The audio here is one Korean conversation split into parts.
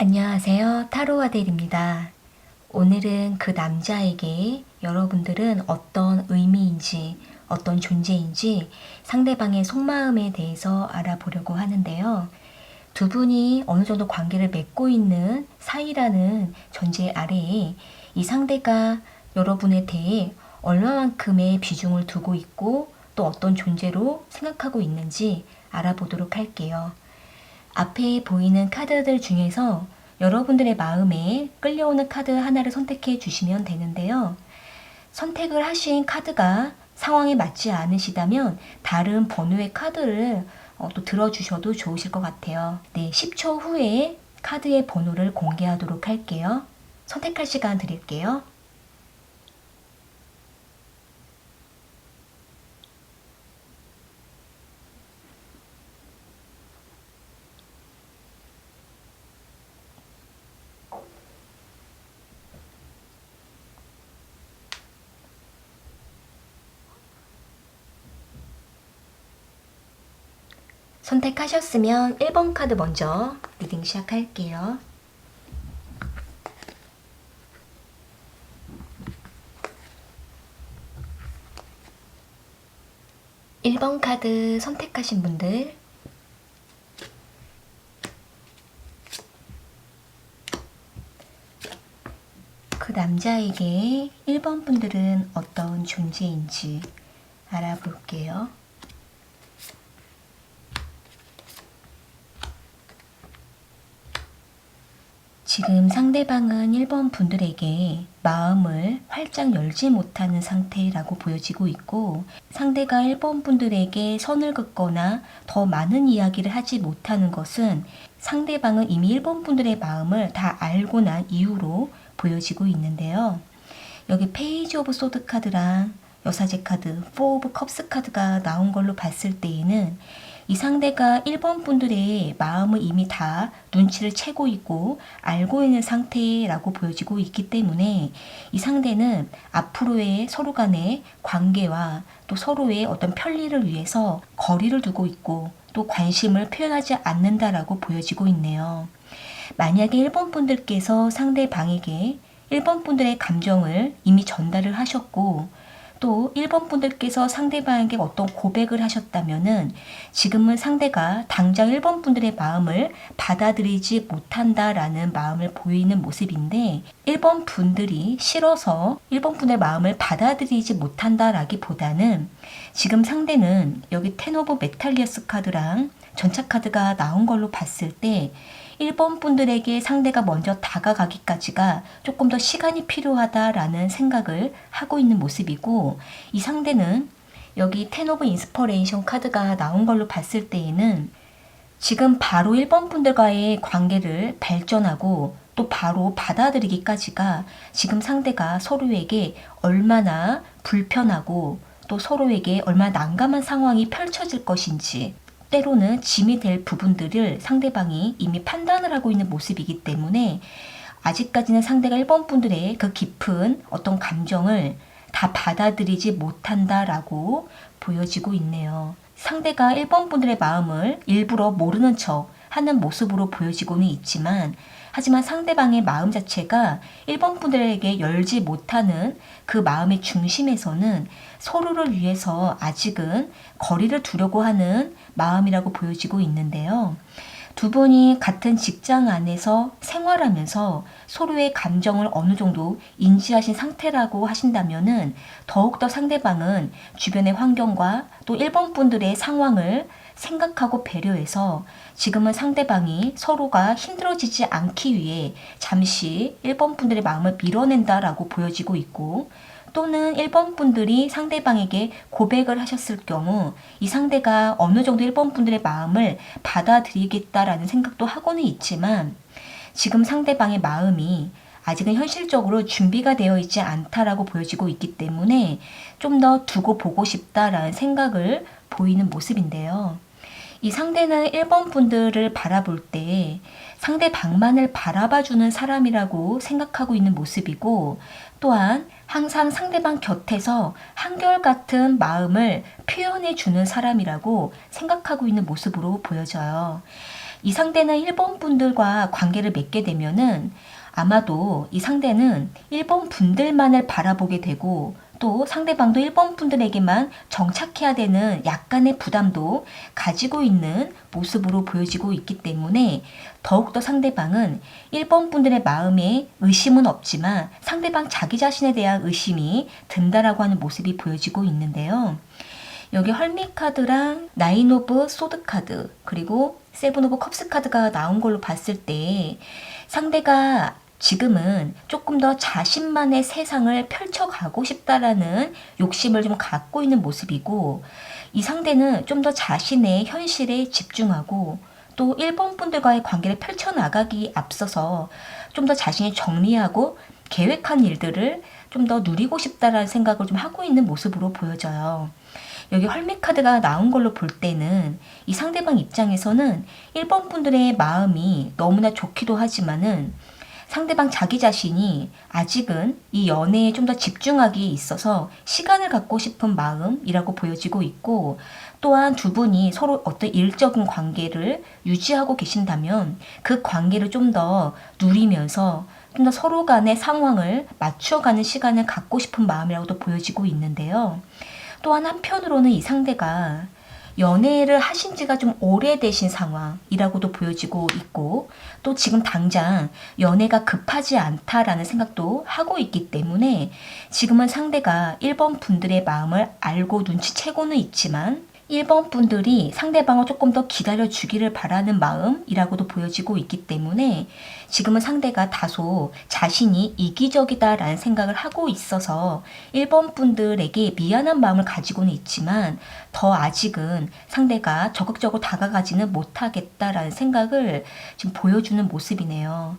안녕하세요. 타로아델입니다. 오늘은 그 남자에게 여러분들은 어떤 의미인지, 어떤 존재인지 상대방의 속마음에 대해서 알아보려고 하는데요. 두 분이 어느 정도 관계를 맺고 있는 사이라는 전제 아래에 이 상대가 여러분에 대해 얼마만큼의 비중을 두고 있고 또 어떤 존재로 생각하고 있는지 알아보도록 할게요. 앞에 보이는 카드들 중에서 여러분들의 마음에 끌려오는 카드 하나를 선택해 주시면 되는데요. 선택을 하신 카드가 상황에 맞지 않으시다면 다른 번호의 카드를 또 들어주셔도 좋으실 것 같아요. 네, 10초 후에 카드의 번호를 공개하도록 할게요. 선택할 시간 드릴게요. 선택하셨으면 1번 카드 먼저 리딩 시작할게요. 일 번 카드 선택하신 분들, 그 남자에게 1번 분들은 어떤 존재인지 알아볼게요. 지금 상대방은 1번 분들에게 마음을 활짝 열지 못하는 상태라고 보여지고 있고, 상대가 1번 분들에게 선을 긋거나 더 많은 이야기를 하지 못하는 것은 상대방은 이미 1번 분들의 마음을 다 알고 난 이유로 보여지고 있는데요. 여기 페이지 오브 소드 카드랑 여사제 카드, 포 오브 컵스 카드가 나온 걸로 봤을 때에는 이 상대가 1번 분들의 마음을 이미 다 눈치를 채고 있고 알고 있는 상태라고 보여지고 있기 때문에 이 상대는 앞으로의 서로 간의 관계와 또 서로의 어떤 편리를 위해서 거리를 두고 있고 또 관심을 표현하지 않는다라고 보여지고 있네요. 만약에 1번 분들께서 상대방에게 1번 분들의 감정을 이미 전달을 하셨고 또 1번 분들께서 상대방에게 어떤 고백을 하셨다면은 지금은 상대가 당장 1번 분들의 마음을 받아들이지 못한다라는 마음을 보이는 모습인데 1번 분들이 싫어서 1번 분의 마음을 받아들이지 못한다라기보다는 지금 상대는 여기 텐 오브 메탈리아스 카드랑 전차 카드가 나온 걸로 봤을 때 1번 분들에게 상대가 먼저 다가가기까지가 조금 더 시간이 필요하다라는 생각을 하고 있는 모습이고, 이 상대는 여기 텐 오브 인스퍼레이션 카드가 나온 걸로 봤을 때에는 지금 바로 1번 분들과의 관계를 발전하고 또 바로 받아들이기까지가 지금 상대가 서로에게 얼마나 불편하고 또 서로에게 얼마나 난감한 상황이 펼쳐질 것인지, 때로는 짐이 될 부분들을 상대방이 이미 판단을 하고 있는 모습이기 때문에 아직까지는 상대가 1번 분들의 그 깊은 어떤 감정을 다 받아들이지 못한다라고 보여지고 있네요. 상대가 1번 분들의 마음을 일부러 모르는 척 하는 모습으로 보여지고는 있지만 하지만 상대방의 마음 자체가 1번 분들에게 열지 못하는 그 마음의 중심에서는 서로를 위해서 아직은 거리를 두려고 하는 마음이라고 보여지고 있는데요. 두 분이 같은 직장 안에서 생활하면서 서로의 감정을 어느 정도 인지하신 상태라고 하신다면은 더욱더 상대방은 주변의 환경과 또 1번 분들의 상황을 생각하고 배려해서 지금은 상대방이 서로가 힘들어지지 않기 위해 잠시 1번 분들의 마음을 밀어낸다라고 보여지고 있고, 또는 1번 분들이 상대방에게 고백을 하셨을 경우 이 상대가 어느 정도 1번 분들의 마음을 받아들이겠다라는 생각도 하고는 있지만 지금 상대방의 마음이 아직은 현실적으로 준비가 되어 있지 않다라고 보여지고 있기 때문에 좀 더 두고 보고 싶다라는 생각을 보이는 모습인데요. 이 상대는 1번 분들을 바라볼 때 상대방만을 바라봐주는 사람이라고 생각하고 있는 모습이고, 또한 항상 상대방 곁에서 한결같은 마음을 표현해주는 사람이라고 생각하고 있는 모습으로 보여져요. 이 상대는 1번 분들과 관계를 맺게 되면은 아마도 이 상대는 1번 분들만을 바라보게 되고 또 상대방도 1번 분들에게만 정착해야 되는 약간의 부담도 가지고 있는 모습으로 보여지고 있기 때문에 더욱더 상대방은 1번 분들의 마음에 의심은 없지만 상대방 자기 자신에 대한 의심이 든다라고 하는 모습이 보여지고 있는데요. 여기 헐밋 카드랑 나인 오브 소드 카드 그리고 세븐 오브 컵스 카드가 나온 걸로 봤을 때 상대가 지금은 조금 더 자신만의 세상을 펼쳐가고 싶다라는 욕심을 좀 갖고 있는 모습이고 이 상대는 좀 더 자신의 현실에 집중하고 또 1번 분들과의 관계를 펼쳐나가기 앞서서 좀 더 자신이 정리하고 계획한 일들을 좀 더 누리고 싶다라는 생각을 좀 하고 있는 모습으로 보여져요. 여기 헐밋 카드가 나온 걸로 볼 때는 이 상대방 입장에서는 1번 분들의 마음이 너무나 좋기도 하지만은 상대방 자기 자신이 아직은 이 연애에 좀 더 집중하기에 있어서 시간을 갖고 싶은 마음이라고 보여지고 있고 또한 두 분이 서로 어떤 일적인 관계를 유지하고 계신다면 그 관계를 좀 더 누리면서 좀 더 서로 간의 상황을 맞춰가는 시간을 갖고 싶은 마음이라고도 보여지고 있는데요. 또한 한편으로는 이 상대가 연애를 하신 지가 좀 오래되신 상황이라고도 보여지고 있고 또 지금 당장 연애가 급하지 않다라는 생각도 하고 있기 때문에 지금은 상대가 1번 분들의 마음을 알고 눈치채고는 있지만 1번 분들이 상대방을 조금 더 기다려주기를 바라는 마음이라고도 보여지고 있기 때문에 지금은 상대가 다소 자신이 이기적이다라는 생각을 하고 있어서 1번 분들에게 미안한 마음을 가지고는 있지만 더 아직은 상대가 적극적으로 다가가지는 못하겠다라는 생각을 지금 보여주는 모습이네요.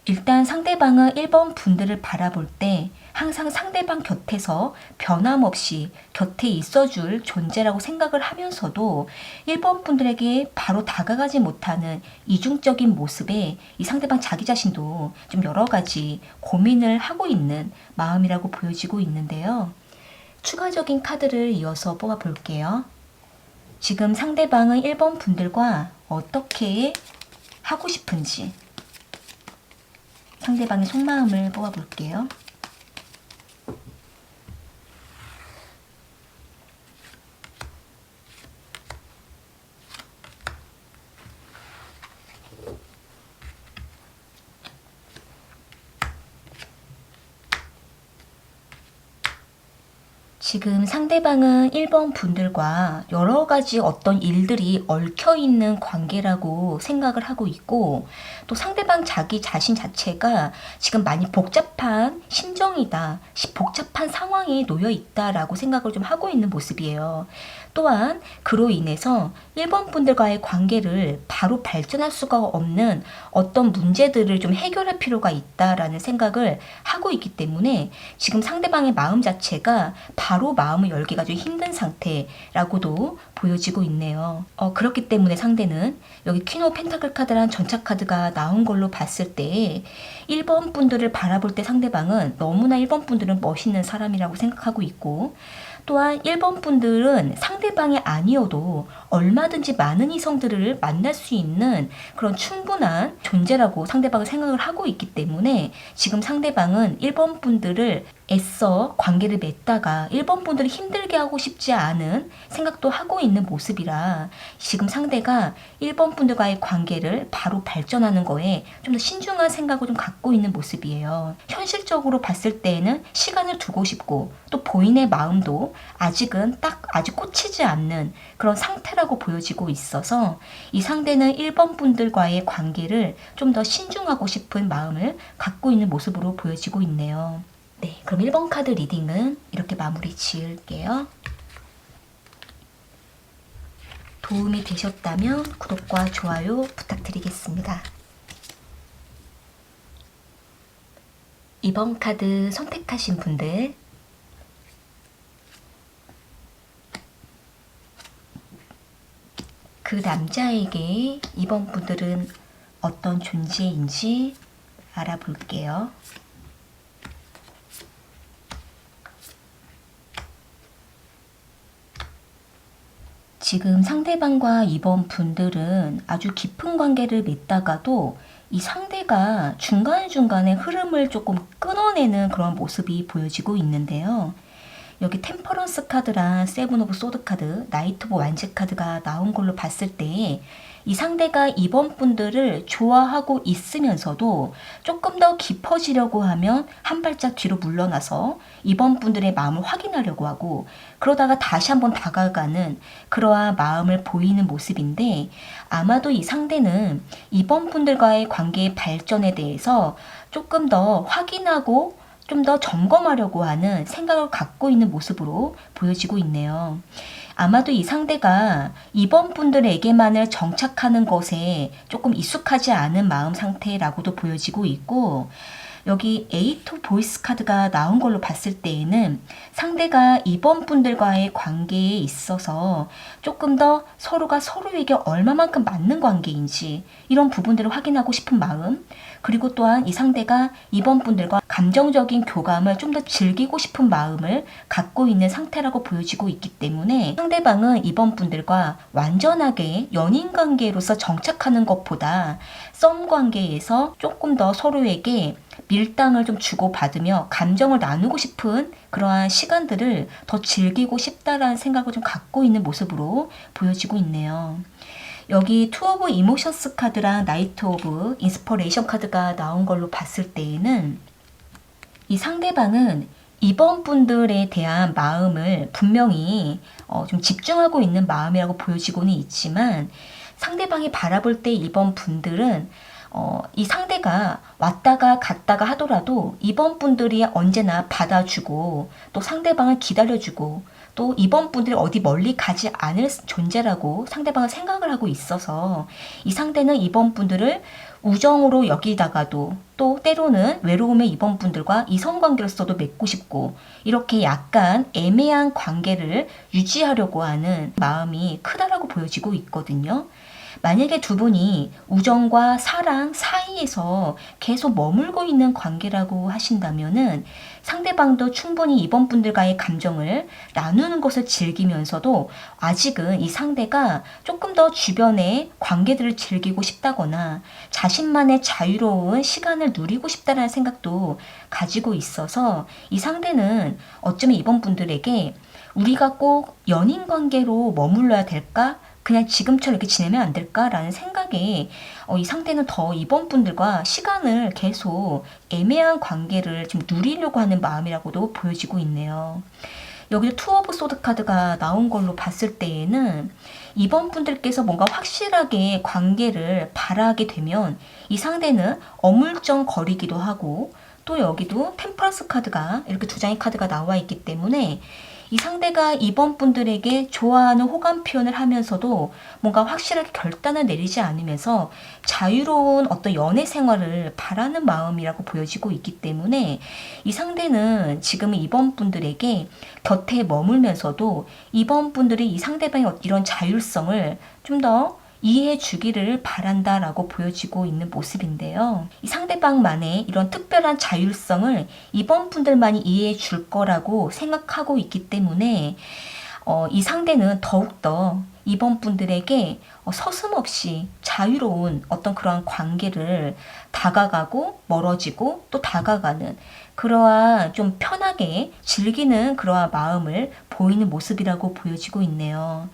일단 상대방은 1번 분들을 바라볼 때 항상 상대방 곁에서 변함없이 곁에 있어줄 존재라고 생각을 하면서도 1번 분들에게 바로 다가가지 못하는 이중적인 모습에 이 상대방 자기 자신도 좀 여러 가지 고민을 하고 있는 마음이라고 보여지고 있는데요. 추가적인 카드를 이어서 뽑아 볼게요. 지금 상대방은 1번 분들과 어떻게 하고 싶은지 상대방의 속마음을 뽑아볼게요. 지금 상대방은 1번 분들과 여러 가지 어떤 일들이 얽혀있는 관계라고 생각을 하고 있고 또 상대방 자기 자신 자체가 지금 많이 복잡한 심정이다, 복잡한 상황에 놓여 있다라고 생각을 좀 하고 있는 모습이에요. 또한 그로 인해서 1번 분들과의 관계를 바로 발전할 수가 없는 어떤 문제들을 좀 해결할 필요가 있다라는 생각을 하고 있기 때문에 지금 상대방의 마음 자체가 바로 마음을 열기가 좀 힘든 상태라고도 보여지고 있네요. 그렇기 때문에 상대는 여기 퀸 오브 펜타클 카드란 전차 카드가 나온 걸로 봤을 때 1번 분들을 바라볼 때 상대방은 너무나 1번 분들은 멋있는 사람이라고 생각하고 있고 또한 1번 분들은 상대방이 아니어도 얼마든지 많은 이성들을 만날 수 있는 그런 충분한 존재라고 상대방을 생각을 하고 있기 때문에 지금 상대방은 1번 분들을 애써 관계를 맺다가 1번 분들을 힘들게 하고 싶지 않은 생각도 하고 있는 모습이라 지금 상대가 1번 분들과의 관계를 바로 발전하는 거에 좀 더 신중한 생각을 좀 갖고 있는 모습이에요. 현실적으로 봤을 때에는 시간을 두고 싶고 또 본인의 마음도 아직은 아직 꽂히지 않는 그런 상태라고 보여지고 있어서 이 상대는 1번 분들과의 관계를 좀 더 신중하고 싶은 마음을 갖고 있는 모습으로 보여지고 있네요. 네, 그럼 1번 카드 리딩은 이렇게 마무리 지을게요. 도움이 되셨다면 구독과 좋아요 부탁드리겠습니다. 2번 카드 선택하신 분들 그 남자에게 2번 분들은 어떤 존재인지 알아볼게요. 지금 상대방과 이번 분들은 아주 깊은 관계를 맺다가도 이 상대가 중간중간에 흐름을 조금 끊어내는 그런 모습이 보여지고 있는데요. 여기 템퍼런스 카드랑 세븐 오브 소드 카드, 나이트 오브 완즈 카드가 나온 걸로 봤을 때 이 상대가 이번 분들을 좋아하고 있으면서도 조금 더 깊어지려고 하면 한 발짝 뒤로 물러나서 이번 분들의 마음을 확인하려고 하고 그러다가 다시 한번 다가가는 그러한 마음을 보이는 모습인데 아마도 이 상대는 이번 분들과의 관계의 발전에 대해서 조금 더 확인하고 좀 더 점검하려고 하는 생각을 갖고 있는 모습으로 보여지고 있네요. 아마도 이 상대가 이번 분들에게만을 정착하는 것에 조금 익숙하지 않은 마음 상태라고도 보여지고 있고 여기 에이트 보이스 카드가 나온 걸로 봤을 때에는 상대가 이번 분들과의 관계에 있어서 조금 더 서로가 서로에게 얼마만큼 맞는 관계인지 이런 부분들을 확인하고 싶은 마음 그리고 또한 이 상대가 이번 분들과 감정적인 교감을 좀 더 즐기고 싶은 마음을 갖고 있는 상태라고 보여지고 있기 때문에 상대방은 이번 분들과 완전하게 연인 관계로서 정착하는 것보다 썸 관계에서 조금 더 서로에게 밀당을 좀 주고받으며 감정을 나누고 싶은 그러한 시간들을 더 즐기고 싶다라는 생각을 좀 갖고 있는 모습으로 보여지고 있네요. 여기 투 오브 이모션스 카드랑 나이트 오브 인스퍼레이션 카드가 나온 걸로 봤을 때에는 이 상대방은 이번 분들에 대한 마음을 분명히 좀 집중하고 있는 마음이라고 보여지고는 있지만 상대방이 바라볼 때 이번 분들은 이 상대가 왔다가 갔다가 하더라도 이번 분들이 언제나 받아주고 또 상대방을 기다려주고 또 이번 분들이 어디 멀리 가지 않을 존재라고 상대방은 생각을 하고 있어서 이 상대는 이번 분들을 우정으로 여기다가도 또 때로는 외로움의 이번 분들과 이성관계로서도 맺고 싶고 이렇게 약간 애매한 관계를 유지하려고 하는 마음이 크다라고 보여지고 있거든요. 만약에 두 분이 우정과 사랑 사이에서 계속 머물고 있는 관계라고 하신다면은 상대방도 충분히 이번 분들과의 감정을 나누는 것을 즐기면서도 아직은 이 상대가 조금 더 주변의 관계들을 즐기고 싶다거나 자신만의 자유로운 시간을 누리고 싶다는 생각도 가지고 있어서 이 상대는 어쩌면 이번 분들에게 우리가 꼭 연인 관계로 머물러야 될까? 그냥 지금처럼 이렇게 지내면 안 될까라는 생각에 이 상태는 더 이번 분들과 시간을 계속 애매한 관계를 좀 누리려고 하는 마음이라고도 보여지고 있네요. 여기도 투 오브 소드 카드가 나온 걸로 봤을 때에는 이번 분들께서 뭔가 확실하게 관계를 바라게 되면 이 상대는 어물쩡거리기도 하고 또 여기도 템퍼런스 카드가 이렇게 두 장의 카드가 나와 있기 때문에 이 상대가 이번 분들에게 좋아하는 호감 표현을 하면서도 뭔가 확실하게 결단을 내리지 않으면서 자유로운 어떤 연애 생활을 바라는 마음이라고 보여지고 있기 때문에 이 상대는 지금 이번 분들에게 곁에 머물면서도 이번 분들이 이 상대방의 이런 자율성을 좀 더 이해해 주기를 바란다라고 보여지고 있는 모습인데요. 이 상대방만의 이런 특별한 자율성을 이번 분들만이 이해해 줄 거라고 생각하고 있기 때문에 이 상대는 더욱더 이번 분들에게 서슴없이 자유로운 어떤 그러한 관계를 다가가고 멀어지고 또 다가가는 그러한 좀 편하게 즐기는 그러한 마음을 보이는 모습이라고 보여지고 있네요.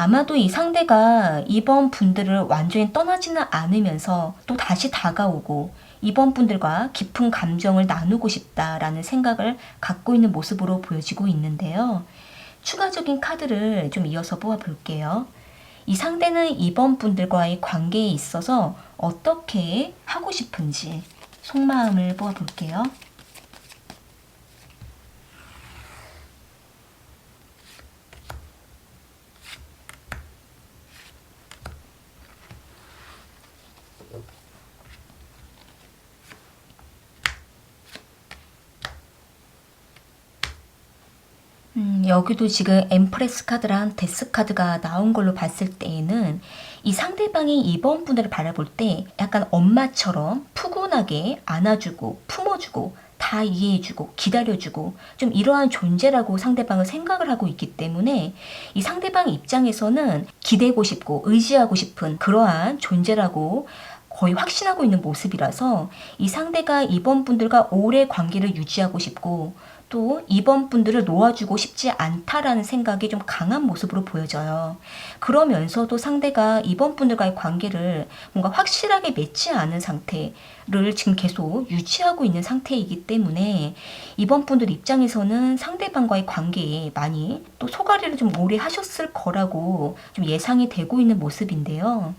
아마도 이 상대가 이번 분들을 완전히 떠나지는 않으면서 또 다시 다가오고 이번 분들과 깊은 감정을 나누고 싶다라는 생각을 갖고 있는 모습으로 보여지고 있는데요. 추가적인 카드를 좀 이어서 뽑아볼게요. 이 상대는 이번 분들과의 관계에 있어서 어떻게 하고 싶은지 속마음을 뽑아볼게요. 여기도 지금 엠프레스 카드랑 데스 카드가 나온 걸로 봤을 때에는 이 상대방이 이번 분들을 바라볼 때 약간 엄마처럼 푸근하게 안아주고 품어주고 다 이해해주고 기다려주고 좀 이러한 존재라고 상대방을 생각을 하고 있기 때문에 이 상대방 입장에서는 기대고 싶고 의지하고 싶은 그러한 존재라고 거의 확신하고 있는 모습이라서 이 상대가 이번 분들과 오래 관계를 유지하고 싶고 또 이번 분들을 놓아주고 싶지 않다라는 생각이 좀 강한 모습으로 보여져요. 그러면서도 상대가 이번 분들과의 관계를 뭔가 확실하게 맺지 않은 상태를 지금 계속 유지하고 있는 상태이기 때문에 이번 분들 입장에서는 상대방과의 관계에 많이 또 소가리를 좀 오래 하셨을 거라고 좀 예상이 되고 있는 모습인데요.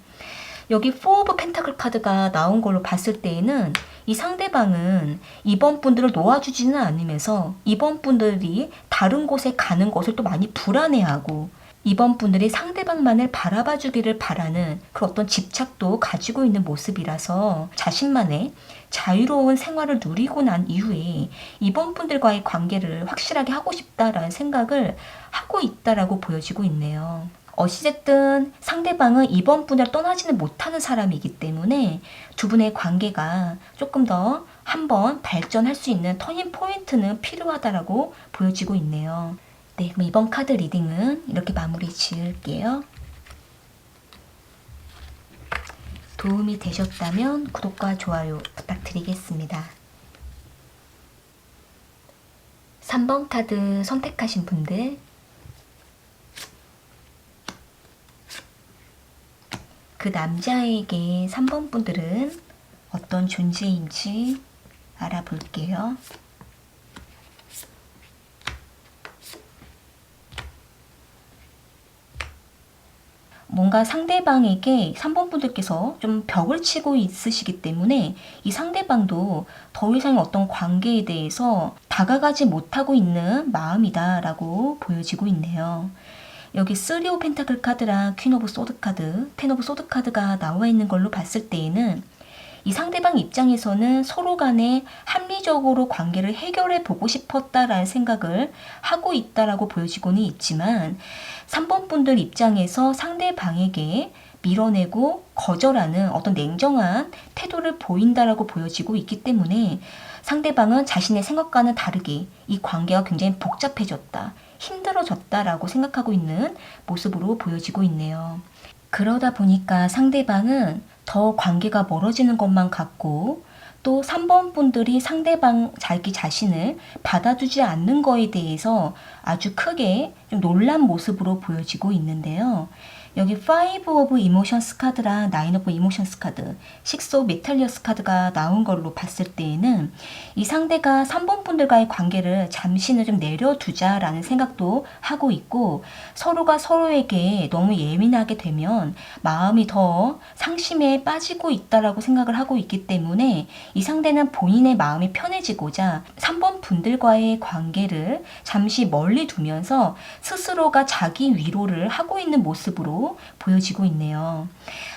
여기 4 오브 펜타클 카드가 나온 걸로 봤을 때에는 이 상대방은 이번 분들을 놓아주지는 않으면서 이번 분들이 다른 곳에 가는 것을 또 많이 불안해하고 이번 분들이 상대방만을 바라봐 주기를 바라는 그런 어떤 집착도 가지고 있는 모습이라서 자신만의 자유로운 생활을 누리고 난 이후에 이번 분들과의 관계를 확실하게 하고 싶다라는 생각을 하고 있다라고 보여지고 있네요. 어찌됐든 상대방은 이번 분을 떠나지는 못하는 사람이기 때문에 두 분의 관계가 조금 더 한번 발전할 수 있는 터닝 포인트는 필요하다라고 보여지고 있네요. 네, 그럼 이번 카드 리딩은 이렇게 마무리 지을게요. 도움이 되셨다면 구독과 좋아요 부탁드리겠습니다. 3번 카드 선택하신 분들 그 남자에게 3번 분들은 어떤 존재인지 알아볼게요. 뭔가 상대방에게 3번 분들께서 좀 벽을 치고 있으시기 때문에 이 상대방도 더 이상의 어떤 관계에 대해서 다가가지 못하고 있는 마음이다라고 보여지고 있네요. 여기 3 오브 펜타클 카드랑 퀸 오브 소드 카드, 10 오브 소드 카드가 나와 있는 걸로 봤을 때에는 이 상대방 입장에서는 서로 간에 합리적으로 관계를 해결해 보고 싶었다라는 생각을 하고 있다라고 보여지고는 있지만 3번 분들 입장에서 상대방에게 밀어내고 거절하는 어떤 냉정한 태도를 보인다라고 보여지고 있기 때문에 상대방은 자신의 생각과는 다르게 이 관계가 굉장히 복잡해졌다, 힘들어졌다라고 생각하고 있는 모습으로 보여지고 있네요. 그러다 보니까 상대방은 더 관계가 멀어지는 것만 같고 또 3번 분들이 상대방 자기 자신을 받아주지 않는 거에 대해서 아주 크게 좀 놀란 모습으로 보여지고 있는데요. 여기 5 오브 이모션스 카드랑 9 오브 이모션스 카드, 6 오브 메탈리어스 카드가 나온 걸로 봤을 때에는 이 상대가 3번 분들과의 관계를 잠시는 좀 내려두자라는 생각도 하고 있고 서로가 서로에게 너무 예민하게 되면 마음이 더 상심에 빠지고 있다라고 생각을 하고 있기 때문에 이 상대는 본인의 마음이 편해지고자 3번 분들과의 관계를 잠시 멀리 두면서 스스로가 자기 위로를 하고 있는 모습으로 보여지고 있네요.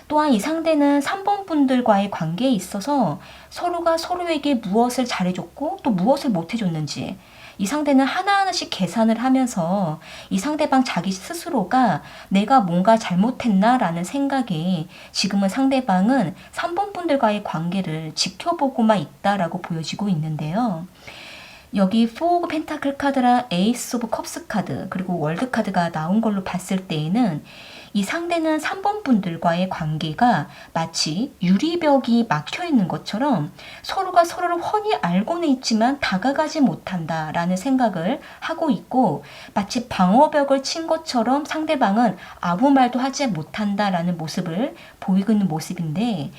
또한 이 상대는 3번 분들과의 관계에 있어서 서로가 서로에게 무엇을 잘해줬고 또 무엇을 못해줬는지 이 상대는 하나하나씩 계산을 하면서 이 상대방 자기 스스로가 내가 뭔가 잘못했나 라는 생각에 지금은 상대방은 3번 분들과의 관계를 지켜보고만 있다라고 보여지고 있는데요. 여기 4 오브 펜타클 카드랑 에이스 오브 컵스 카드 그리고 월드 카드가 나온 걸로 봤을 때에는 이 상대는 3번 분들과의 관계가 마치 유리벽이 막혀 있는 것처럼 서로가 서로를 훤히 알고는 있지만 다가가지 못한다라는 생각을 하고 있고 마치 방어벽을 친 것처럼 상대방은 아무 말도 하지 못한다라는 모습을 보이고 있는 모습인데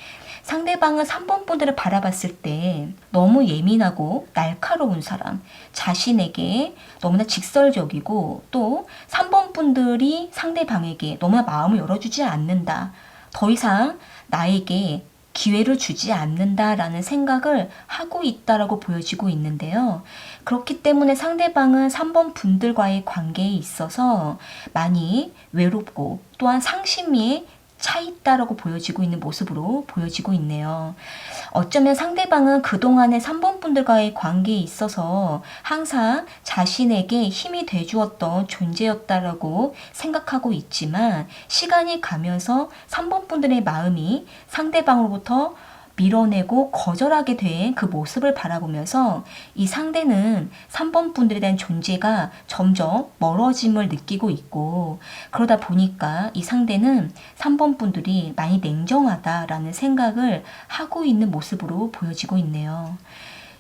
상대방은 3번 분들을 바라봤을 때 너무 예민하고 날카로운 사람, 자신에게 너무나 직설적이고 또 3번 분들이 상대방에게 너무나 마음을 열어주지 않는다. 더 이상 나에게 기회를 주지 않는다라는 생각을 하고 있다라고 보여지고 있는데요. 그렇기 때문에 상대방은 3번 분들과의 관계에 있어서 많이 외롭고 또한 상심이 차 있다라고 보여지고 있는 모습으로 보여지고 있네요. 어쩌면 상대방은 그동안의 3번 분들과의 관계에 있어서 항상 자신에게 힘이 돼주었던 존재였다라고 생각하고 있지만 시간이 가면서 3번 분들의 마음이 상대방으로부터 밀어내고 거절하게 된 그 모습을 바라보면서 이 상대는 3번 분들에 대한 존재가 점점 멀어짐을 느끼고 있고, 그러다 보니까 이 상대는 3번 분들이 많이 냉정하다라는 생각을 하고 있는 모습으로 보여지고 있네요.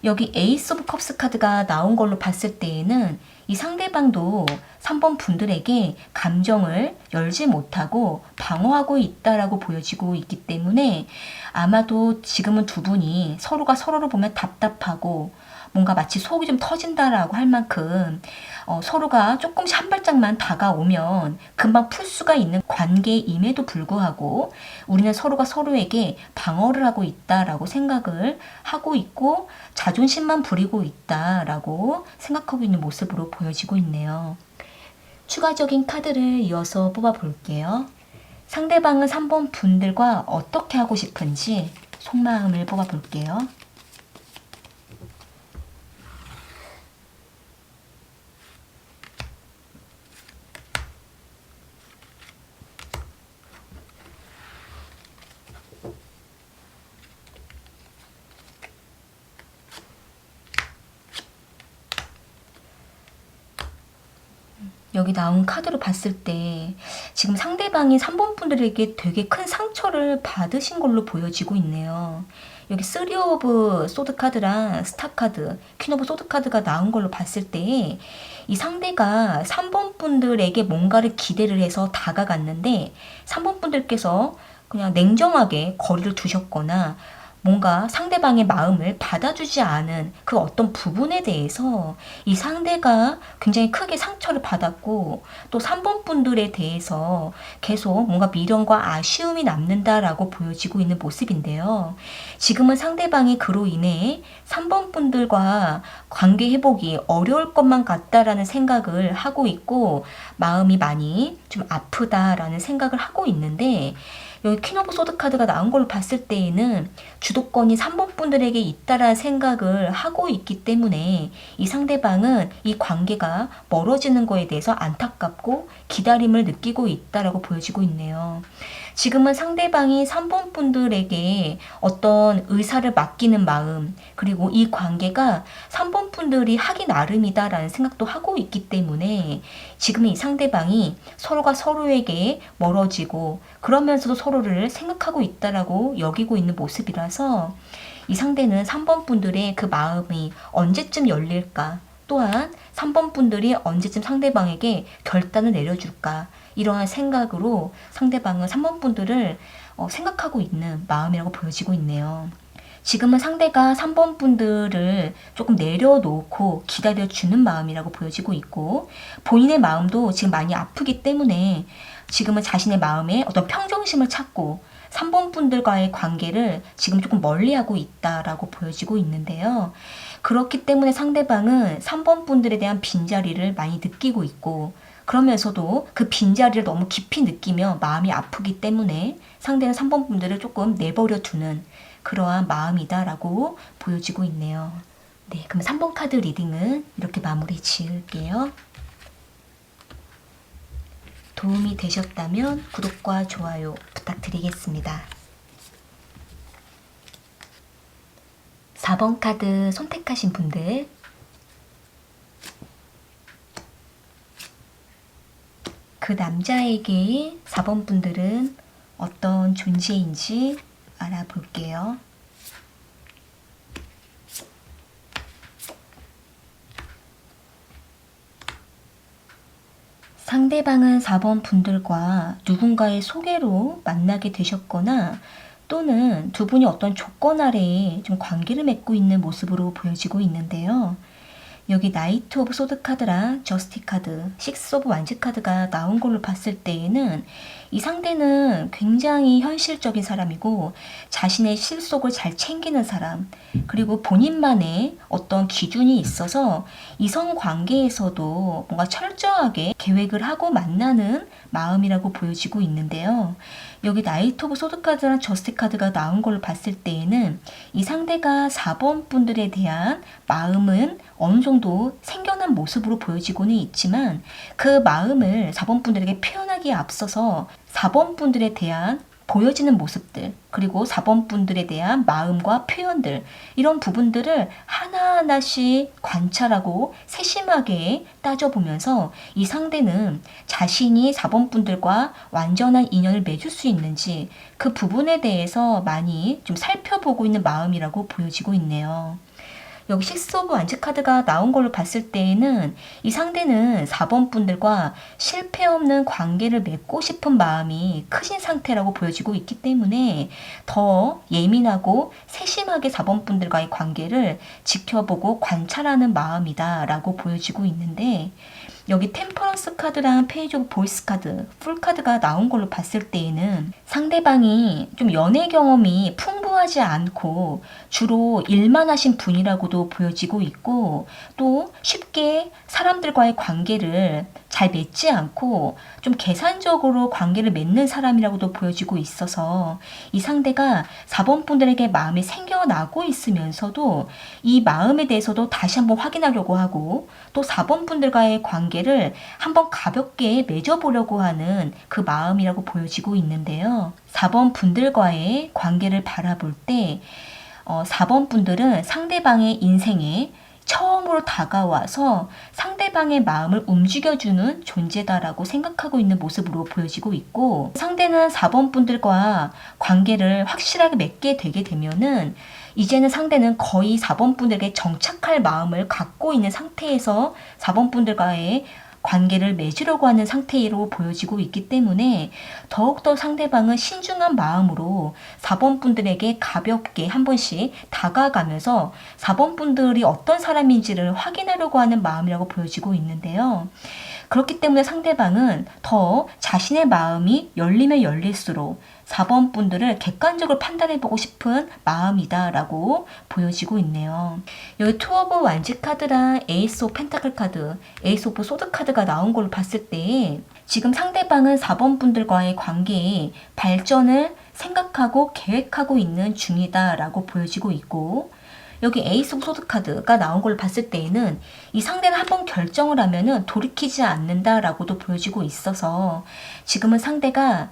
여기 에이스 오브 컵스 카드가 나온 걸로 봤을 때에는 이 상대방도 3번 분들에게 감정을 열지 못하고 방어하고 있다라고 보여지고 있기 때문에 아마도 지금은 두 분이 서로가 서로를 보면 답답하고 뭔가 마치 속이 좀 터진다라고 할 만큼 서로가 조금씩 한 발짝만 다가오면 금방 풀 수가 있는 관계임에도 불구하고 우리는 서로가 서로에게 방어를 하고 있다라고 생각을 하고 있고 자존심만 부리고 있다라고 생각하고 있는 모습으로 보여지고 있네요. 추가적인 카드를 이어서 뽑아 볼게요. 상대방은 3번 분들과 어떻게 하고 싶은지 속마음을 뽑아 볼게요. 여기 나온 카드로 봤을 때 지금 상대방이 3번 분들에게 되게 큰 상처를 받으신 걸로 보여지고 있네요. 여기 3 오브 소드 카드랑 스타 카드, 퀸 오브 소드 카드가 나온 걸로 봤을 때 이 상대가 3번 분들에게 뭔가를 기대를 해서 다가갔는데 3번 분들께서 그냥 냉정하게 거리를 두셨거나 뭔가 상대방의 마음을 받아주지 않은 그 어떤 부분에 대해서 이 상대가 굉장히 크게 상처를 받았고 또 3번 분들에 대해서 계속 뭔가 미련과 아쉬움이 남는다라고 보여지고 있는 모습인데요. 지금은 상대방이 그로 인해 3번 분들과 관계 회복이 어려울 것만 같다라는 생각을 하고 있고 마음이 많이 좀 아프다라는 생각을 하고 있는데 여기 퀸 오브 소드 카드가 나온 걸로 봤을 때에는 주도권이 3번 분들에게 있다라는 생각을 하고 있기 때문에 이 상대방은 이 관계가 멀어지는 거에 대해서 안타깝고 기다림을 느끼고 있다라고 보여지고 있네요. 지금은 상대방이 3번 분들에게 어떤 의사를 맡기는 마음, 그리고 이 관계가 3번 분들이 하기 나름이다라는 생각도 하고 있기 때문에 지금 이 상대방이 서로가 서로에게 멀어지고 그러면서도 서로를 생각하고 있다라고 여기고 있는 모습이라서 이 상대는 3번 분들의 그 마음이 언제쯤 열릴까, 또한 3번 분들이 언제쯤 상대방에게 결단을 내려줄까, 이러한 생각으로 상대방은 3번 분들을 생각하고 있는 마음이라고 보여지고 있네요. 지금은 상대가 3번 분들을 조금 내려놓고 기다려주는 마음이라고 보여지고 있고 본인의 마음도 지금 많이 아프기 때문에 지금은 자신의 마음에 어떤 평정심을 찾고 3번 분들과의 관계를 지금 조금 멀리하고 있다라고 보여지고 있는데요. 그렇기 때문에 상대방은 3번 분들에 대한 빈자리를 많이 느끼고 있고 그러면서도 그 빈자리를 너무 깊이 느끼며 마음이 아프기 때문에 상대는 3번 분들을 조금 내버려 두는 그러한 마음이다라고 보여지고 있네요. 네, 그럼 3번 카드 리딩은 이렇게 마무리 지을게요. 도움이 되셨다면 구독과 좋아요 부탁드리겠습니다. 4번 카드 선택하신 분들 그 남자에게 4번 분들은 어떤 존재인지 알아볼게요. 상대방은 4번 분들과 누군가의 소개로 만나게 되셨거나 또는 두 분이 어떤 조건 아래에 좀 관계를 맺고 있는 모습으로 보여지고 있는데요. 여기 나이트 오브 소드 카드랑 저스티 카드, 식스 오브 완즈 카드가 나온 걸로 봤을 때에는 이 상대는 굉장히 현실적인 사람이고 자신의 실속을 잘 챙기는 사람, 그리고 본인만의 어떤 기준이 있어서 이성 관계에서도 뭔가 철저하게 계획을 하고 만나는 마음이라고 보여지고 있는데요. 여기 나이트 오브 소드 카드랑 저스티 카드가 나온 걸로 봤을 때에는 이 상대가 4번 분들에 대한 마음은 어느 정도 생겨난 모습으로 보여지고는 있지만 그 마음을 4번 분들에게 표현하기에 앞서서 4번 분들에 대한 보여지는 모습들, 그리고 4번 분들에 대한 마음과 표현들, 이런 부분들을 하나하나씩 관찰하고 세심하게 따져보면서 이 상대는 자신이 4번 분들과 완전한 인연을 맺을 수 있는지 그 부분에 대해서 많이 좀 살펴보고 있는 마음이라고 보여지고 있네요. 여기 식스 오브 완즈 카드가 나온 걸로 봤을 때에는 이 상대는 4번 분들과 실패 없는 관계를 맺고 싶은 마음이 크신 상태라고 보여지고 있기 때문에 더 예민하고 세심하게 4번 분들과의 관계를 지켜보고 관찰하는 마음이다 라고 보여지고 있는데, 여기 템퍼런스 카드랑 페이지 오브 보이스 카드, 풀 카드가 나온 걸로 봤을 때에는 상대방이 좀 연애 경험이 풍부하지 않고 주로 일만 하신 분이라고도 보여지고 있고, 또 쉽게 사람들과의 관계를 잘 맺지 않고 좀 계산적으로 관계를 맺는 사람이라고도 보여지고 있어서 이 상대가 4번 분들에게 마음이 생겨나고 있으면서도 이 마음에 대해서도 다시 한번 확인하려고 하고, 또 4번 분들과의 관계를 한번 가볍게 맺어보려고 하는 그 마음이라고 보여지고 있는데요. 4번 분들과의 관계를 바라볼 때 4번 분들은 상대방의 인생에 처음으로 다가와서 상대방의 마음을 움직여주는 존재다라고 생각하고 있는 모습으로 보여지고 있고, 상대는 4번 분들과 관계를 확실하게 맺게 되게 되면은 이제는 상대는 거의 4번 분들에게 정착할 마음을 갖고 있는 상태에서 4번 분들과의 관계를 맺으려고 하는 상태로 보여지고 있기 때문에 더욱더 상대방은 신중한 마음으로 4번 분들에게 가볍게 한 번씩 다가가면서 4번 분들이 어떤 사람인지를 확인하려고 하는 마음이라고 보여지고 있는데요. 그렇기 때문에 상대방은 더 자신의 마음이 열리면 열릴수록 4번 분들을 객관적으로 판단해보고 싶은 마음이다라고 보여지고 있네요. 여기 투 오브 완즈 카드랑 에이스 오브 펜타클 카드, 에이스 오브 소드 카드가 나온 걸로 봤을 때 지금 상대방은 4번 분들과의 관계에 발전을 생각하고 계획하고 있는 중이다라고 보여지고 있고, 여기 에이스 오브 소드 카드가 나온 걸 봤을 때에는 이 상대는 한번 결정을 하면은 돌이키지 않는다라고도 보여지고 있어서 지금은 상대가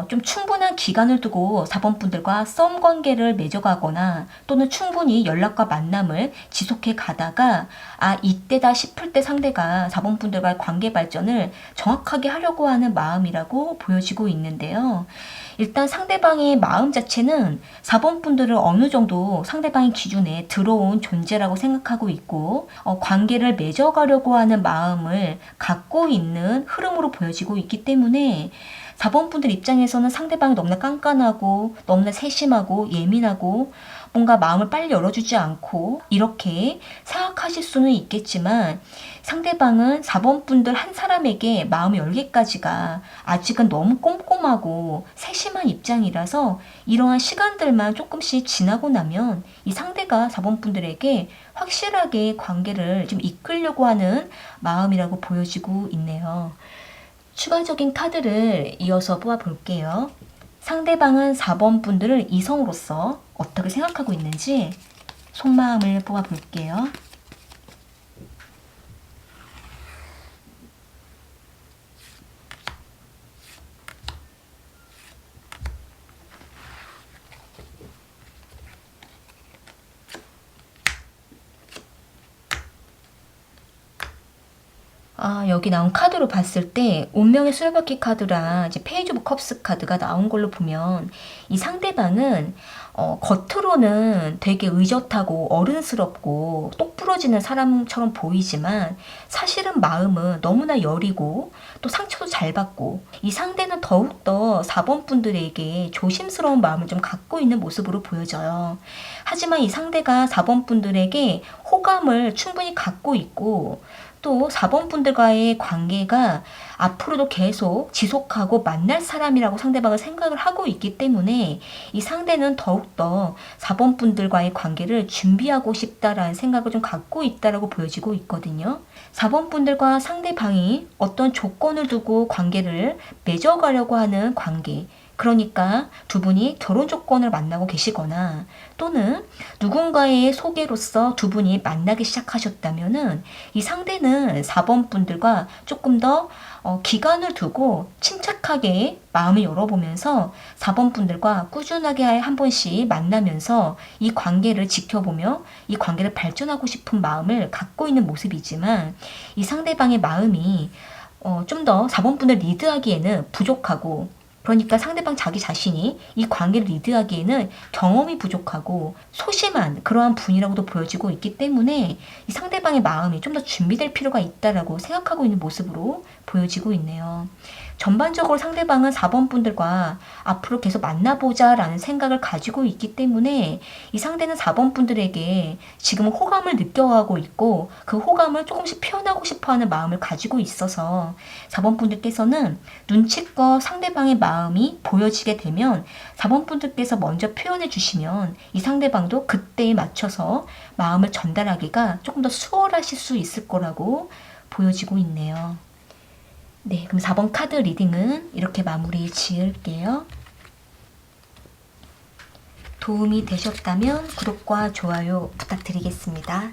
좀 충분한 기간을 두고 4번 분들과 썸 관계를 맺어가거나 또는 충분히 연락과 만남을 지속해 가다가 이때다 싶을 때 상대가 4번 분들과의 관계 발전을 정확하게 하려고 하는 마음이라고 보여지고 있는데요. 일단 상대방의 마음 자체는 4번 분들을 어느 정도 상대방의 기준에 들어온 존재라고 생각하고 있고 관계를 맺어가려고 하는 마음을 갖고 있는 흐름으로 보여지고 있기 때문에 4번 분들 입장에서는 상대방이 너무나 깐깐하고 너무나 세심하고 예민하고 뭔가 마음을 빨리 열어주지 않고 이렇게 생각하실 수는 있겠지만, 상대방은 4번 분들 한 사람에게 마음을 열기까지가 아직은 너무 꼼꼼하고 세심한 입장이라서 이러한 시간들만 조금씩 지나고 나면 이 상대가 4번 분들에게 확실하게 관계를 좀 이끌려고 하는 마음이라고 보여지고 있네요. 추가적인 카드를 이어서 뽑아볼게요. 상대방은 4번 분들을 이성으로서 어떻게 생각하고 있는지 속마음을 뽑아볼게요. 여기 나온 카드로 봤을 때 운명의 수레바퀴 카드랑 이제 페이지 오브 컵스 카드가 나온 걸로 보면 이 상대방은 겉으로는 되게 의젓하고 어른스럽고 똑부러지는 사람처럼 보이지만 사실은 마음은 너무나 여리고 또 상처도 잘 받고, 이 상대는 더욱더 4번 분들에게 조심스러운 마음을 좀 갖고 있는 모습으로 보여져요. 하지만 이 상대가 4번 분들에게 호감을 충분히 갖고 있고 또 4번 분들과의 관계가 앞으로도 계속 지속하고 만날 사람이라고 상대방을 생각을 하고 있기 때문에 이 상대는 더욱더 4번 분들과의 관계를 준비하고 싶다라는 생각을 좀 갖고 있다라고 보여지고 있거든요. 4번 분들과 상대방이 어떤 조건을 두고 관계를 맺어가려고 하는 관계, 그러니까 두 분이 결혼 조건을 만나고 계시거나 또는 누군가의 소개로서 두 분이 만나기 시작하셨다면은 이 상대는 4번 분들과 조금 더 기간을 두고 침착하게 마음을 열어보면서 4번 분들과 꾸준하게 한 번씩 만나면서 이 관계를 지켜보며 이 관계를 발전하고 싶은 마음을 갖고 있는 모습이지만 이 상대방의 마음이 좀 더 4번 분을 리드하기에는 부족하고 그러니까 상대방 자기 자신이 이 관계를 리드하기에는 경험이 부족하고 소심한 그러한 분이라고도 보여지고 있기 때문에 이 상대방의 마음이 좀 더 준비될 필요가 있다라고 생각하고 있는 모습으로 보여지고 있네요. 전반적으로 상대방은 4번 분들과 앞으로 계속 만나보자 라는 생각을 가지고 있기 때문에 이 상대는 4번 분들에게 지금 호감을 느껴하고 있고 그 호감을 조금씩 표현하고 싶어하는 마음을 가지고 있어서 4번 분들께서는 눈치껏 상대방의 마음이 보여지게 되면 4번 분들께서 먼저 표현해 주시면 이 상대방도 그때에 맞춰서 마음을 전달하기가 조금 더 수월하실 수 있을 거라고 보여지고 있네요. 네, 그럼 4번 카드 리딩은 이렇게 마무리 지을게요. 도움이 되셨다면 구독과 좋아요 부탁드리겠습니다.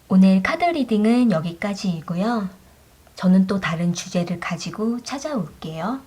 오늘 카드 리딩은 여기까지이고요. 저는 또 다른 주제를 가지고 찾아올게요.